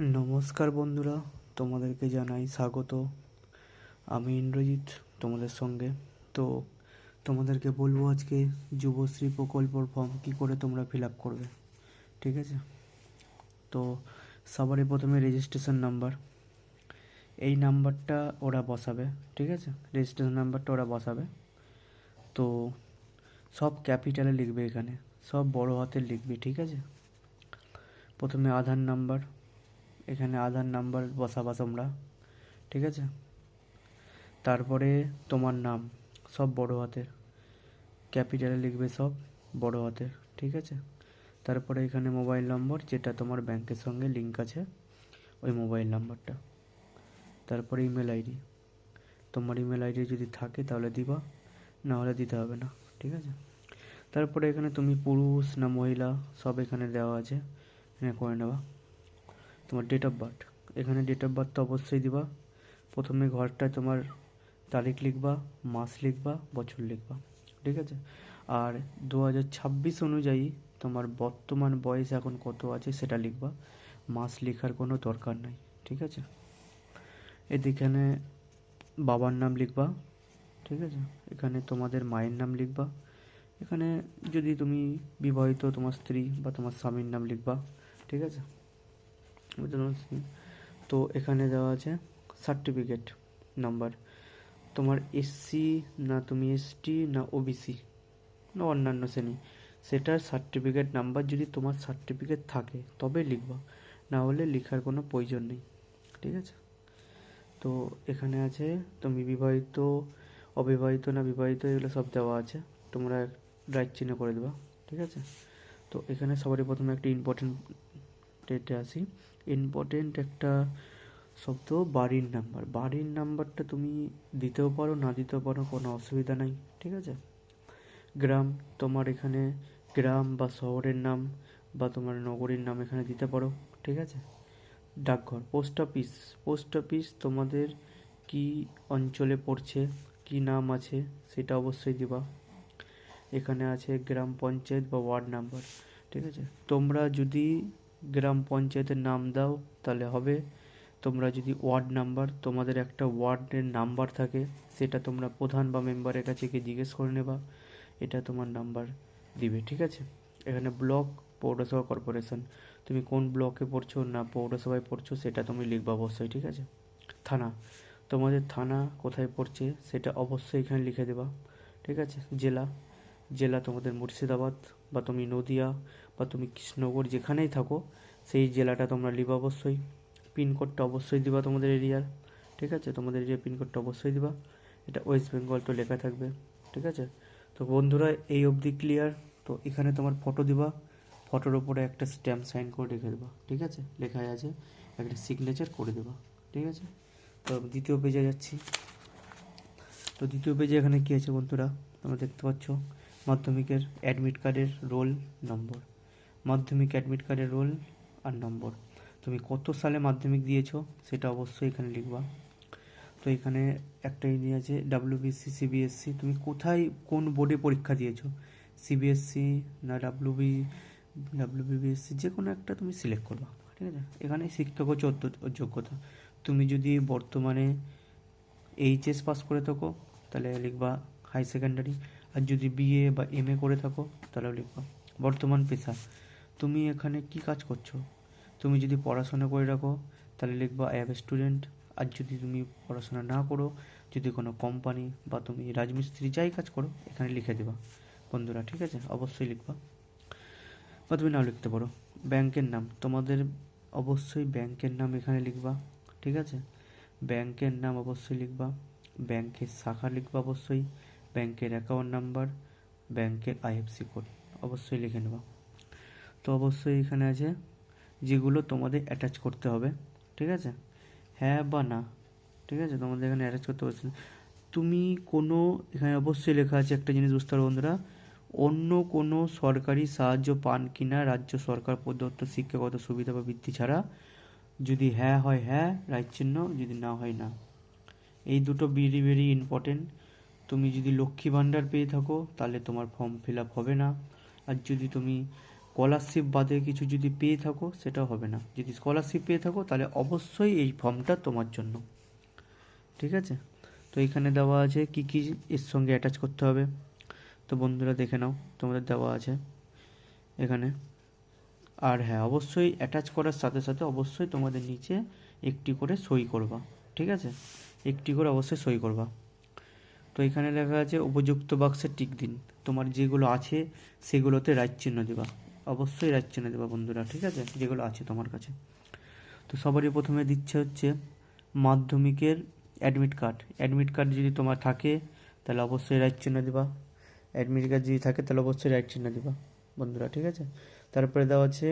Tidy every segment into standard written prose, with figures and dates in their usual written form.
নমস্কার বন্ধুরা, তোমাদেরকে জানাই স্বাগত। আমি ইন্দ্রজিৎ তোমাদের সঙ্গে। তো তোমাদেরকে বলবো আজকে যুবশ্রী প্রকল্পর ফর্ম কী করে তোমরা ফিল আপ করবে। ঠিক আছে, তো সবারই প্রথমে রেজিস্ট্রেশন নাম্বার, এই নাম্বারটা ওরা বসাবে। ঠিক আছে, রেজিস্ট্রেশন নাম্বারটা ওরা বসাবে। তো সব ক্যাপিটালে লিখবে, এখানে সব বড় হাতের লিখবি। ঠিক আছে, প্রথমে আধার নাম্বার, এখানে আধার নাম্বার বসাবা তোমরা। ঠিক আছে, তারপরে তোমার নাম সব বড় হাতের ক্যাপিটালে লিখবে, সব বড় হাতের। ঠিক আছে, তারপরে এখানে মোবাইল নম্বর যেটা তোমার ব্যাংকের সঙ্গে লিঙ্ক আছে, ওই মোবাইল নাম্বারটা। তারপরে ইমেল আইডি, তোমার ইমেল আইডি যদি থাকে তাহলে দিবা, না হলে দিতে হবে না। ঠিক আছে, তারপরে এখানে তুমি পুরুষ না মহিলা সব এখানে দেওয়া আছে, এখানে করে নেবা। তোমার ডেট অফ বার্থ, এখানে ডেট অফ বার্থ তো অবশ্যই দিবা। প্রথমে ঘরটায় তোমার তারিখ লিখবা, মাস লিখবা, বছর লিখবা। ঠিক আছে, আর 2026 অনুযায়ী তোমার বর্তমান বয়স এখন কত আছে সেটা লিখবা, মাস লেখার কোনো দরকার নাই। ঠিক আছে, এদিকে বাবার নাম লিখবা। ঠিক আছে, এখানে তোমাদের মায়ের নাম লিখবা। এখানে যদি তুমি বিবাহিত, তোমার স্ত্রী বা তোমার স্বামীর নাম লিখবা। ঠিক আছে, তো এখানে দেওয়া আছে সার্টিফিকেট নাম্বার, তোমার এসসি না তুমি এসটি না ওবিসি না অন্যান্য শ্রেণী, সেটার সার্টিফিকেট নাম্বার যদি তোমার সার্টিফিকেট থাকে তবে লিখবা, না হলে লেখার কোনো প্রয়োজন নেই। ঠিক আছে, তো এখানে আছে তুমি বিবাহিত, অবিবাহিত না বিবাহিত এগুলো সব দেওয়া আছে, তোমরা রাইট চিহ্ন করে দেবা। ঠিক আছে, তো এখানে সবারই প্রথমে একটা ইম্পর্টেন্ট ডেটে আসি। ইম্পর্টেন্ট একটা শব্দ বাড়ির নাম্বার, বাড়ির নাম্বারটা তুমি দিতেও পারো না দিতেও পারো, কোনো অসুবিধা নাই। ঠিক আছে, গ্রাম, তোমার এখানে গ্রাম বা শহরের নাম বা তোমার নগরীর নাম এখানে দিতে পারো। ঠিক আছে, ডাকঘর, পোস্ট অফিস, পোস্ট অফিস তোমাদের কি অঞ্চলে পড়ছে, কি নাম আছে সেটা অবশ্যই দিবা। এখানে আছে গ্রাম পঞ্চায়েত বা ওয়ার্ড নাম্বার। ঠিক আছে, তোমরা যদি গ্রাম পঞ্চায়েতের নাম দাও তাহলে হবে, তোমরা যদি ওয়ার্ড নাম্বার, তোমাদের একটা ওয়ার্ডের নাম্বার থাকে, সেটা তোমরা প্রধান বা মেম্বারের কাছে গিয়ে জিজ্ঞেস করে নেবা, এটা তোমার নাম্বার দিবে। ঠিক আছে, এখানে ব্লক, পৌরসভা, কর্পোরেশন, তুমি কোন ব্লকে পড়ছো না পৌরসভায় পড়ছো সেটা তুমি লিখবা অবশ্যই। ঠিক আছে, থানা, তোমাদের থানা কোথায় পড়ছে সেটা অবশ্যই এখানে লিখে দেবা। ঠিক আছে, জেলা, জেলা তোমাদের মুর্শিদাবাদ বা তুমি নদিয়া বা তুমি কৃষ্ণনগর যেখানেই থাকো সেই জেলাটা তোমরা লিখবা অবশ্যই। পিনকোডটা অবশ্যই দিবা তোমাদের এরিয়ার। ঠিক আছে, তোমাদের এরিয়ার পিনকোডটা অবশ্যই দিবা, এটা ওয়েস্ট বেঙ্গল তো লেখা থাকবে। ঠিক আছে, তো বন্ধুরা এই অবধি ক্লিয়ার। তো এখানে তোমার ফটো দিবা, ফটোর উপরে একটা স্ট্যাম্প সাইন করে রেখে দেবা। ঠিক আছে, লেখা আছে একটা সিগনেচার করে দেবা। ঠিক আছে, তো দ্বিতীয় পেজে যাচ্ছি। তো দ্বিতীয় পেজে এখানে কী আছে বন্ধুরা, তোমরা দেখতে পাচ্ছ মাধ্যমিকের অ্যাডমিট কার্ডের রোল নম্বর, মাধ্যমিক অ্যাডমিট কার্ডের রোল আর নম্বর, তুমি কত সালে মাধ্যমিক দিয়েছো সেটা অবশ্যই এখানে লিখবা। তো এখানে একটা ইয়ে আছে ডাব্লিউবিসি, সিবিএসসি, তুমি কোথায় কোন বোর্ডে পরীক্ষা দিয়েছো, সিবিএসসি না ডাব্লিউবিবিএসসি, যে কোনো একটা তুমি সিলেক্ট করবা। ঠিক আছে, এখানে শিক্ষক যোগ্যতা, তুমি যদি বর্তমানে এইচএস পাস করে থাকো তাহলে লিখবা হাই সেকেন্ডারি, আর যদি বিএ বা এমএ করে থাকো তাহলেও লিখবা। বর্তমান পেশা, তুমি এখানে কি কাজ করছো, তুমি যদি পড়াশোনা করে রাখো তাহলে লিখবা আই অ্যাম স্টুডেন্ট, আর যদি তুমি পড়াশোনা না করো, যদি কোনো কোম্পানি বা তুমি রাজমিস্ত্রি যাই কাজ করো এখানে লিখে দেবা বন্ধুরা। ঠিক আছে, অবশ্যই লিখবা, বা তুমি নাও লিখতে পারো। ব্যাংকের নাম, তোমাদের অবশ্যই ব্যাংকের নাম এখানে লিখবা। ঠিক আছে, ব্যাংকের নাম অবশ্যই লিখবা, ব্যাংকের শাখা লিখবা অবশ্যই, ব্যাংকের অ্যাকাউন্ট নাম্বার, ব্যাংকের আইএফসি কোড অবশ্যই লিখে নেবা। তো অবশ্যই এখানে আছে যেগুলো তোমাদের অ্যাটাচ করতে হবে। ঠিক আছে, হ্যাঁ বা না। ঠিক আছে, তোমাদের এখানে অ্যাটাচ করতে পারছি। তুমি কোনো, এখানে অবশ্যই লেখা আছে একটা জিনিস বুঝতে পারো বন্ধুরা, অন্য কোনো সরকারি সাহায্য পান কিনা রাজ্য সরকার প্রদত্ত শিক্ষাগত সুবিধা বা বৃত্তি ছাড়া, যদি হ্যাঁ হয় হ্যাঁ রাইট চিহ্ন, যদি না হয় না। এই দুটো ভেরি ভেরি ইম্পর্টেন্ট। তুমি যদি লক্ষ্মী ভাণ্ডার পেয়ে থাকো তাহলে তোমার ফর্ম ফিল আপ হবে না, আর যদি তুমি স্কলারশিপ বাদে কিছু যদি পেয়ে থাকো সেটাও হবে না। যদি স্কলারশিপ পেয়ে থাকো তাহলে অবশ্যই এই ফর্মটা তোমার জন্য। ঠিক আছে, তো এখানে দেওয়া আছে কি কি এর সঙ্গে অ্যাটাচ করতে হবে। তো বন্ধুরা দেখে নাও, তোমাদের দেওয়া আছে এখানে। আর হ্যাঁ, অবশ্যই অ্যাটাচ করার সাথে সাথে অবশ্যই তোমাদের নিচে একটি করে সই করবা। ঠিক আছে, একটি করে অবশ্যই সই করবা। তো এখানে লেখা আছে উপযুক্ত বাক্সে টিক দিন। তোমার যেগুলো আছে সেগুলোতে রাইট চিহ্ন দিবা, অবশ্যই রাইট চিহ্ন দেবা বন্ধুরা। ঠিক আছে, যেগুলো আছে তোমার কাছে। তো সবারই প্রথমে দিচ্ছে হচ্ছে মাধ্যমিকের অ্যাডমিট কার্ড। অ্যাডমিট কার্ড যদি তোমার থাকে তাহলে অবশ্যই রাইট চিহ্ন দিবা। অ্যাডমিট কার্ড যদি থাকে তাহলে অবশ্যই রাইট চিহ্ন দিবা বন্ধুরা। ঠিক আছে, তারপরে দেওয়া আছে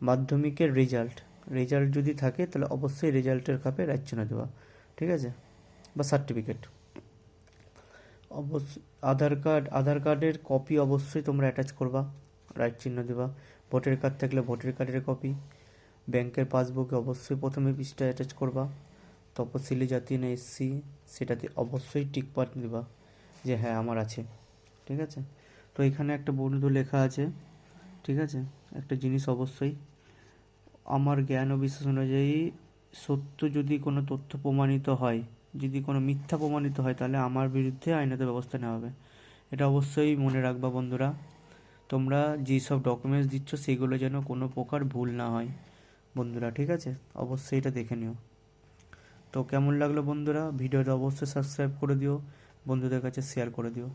মাধ্যমিকের রেজাল্ট। রেজাল্ট যদি থাকে তাহলে অবশ্যই রেজাল্টের খাপে রাইট চিহ্ন দেবা। ঠিক আছে, বা সার্টিফিকেট অবশ্যই। আধার কার্ডের কপি অবশ্যই তোমরা অ্যাটাচ করবা, রাইট চিহ্ন দেবা। ভোটার কার্ড থাকলে ভোটার কার্ডের কপি। ব্যাংকের পাসবুকে অবশ্যই প্রথমে পৃষ্ঠা অ্যাটাচ করবা। তপশিলি জাতি না এসসি সেটাতে অবশ্যই টিক মার্ক দিবা যে হ্যাঁ আমার আছে। ঠিক আছে, তো এখানে একটা বন্ধু লেখা আছে। ঠিক আছে, একটা জিনিস অবশ্যই, আমার জ্ঞান ও বিশ্বাস অনুযায়ী সত্য যদি কোনো তথ্য প্রমাণিত হয়, যদি কোনো মিথ্যা প্রমাণিত হয় তাহলে আমার বিরুদ্ধে আইনত ব্যবস্থা নেওয়া হবে। এটা অবশ্যই মনে রাখবা বন্ধুরা। তোমরা যেসব ডকুমেন্টস দিচ্ছ সেগুলো যেন কোনো প্রকার ভুল না হয় বন্ধুরা। ঠিক আছে, অবশ্যই এটা দেখে নিও। তো কেমন লাগলো বন্ধুরা ভিডিওটা, অবশ্যই সাবস্ক্রাইব করে দিও, বন্ধুদের কাছে শেয়ার করে দিও।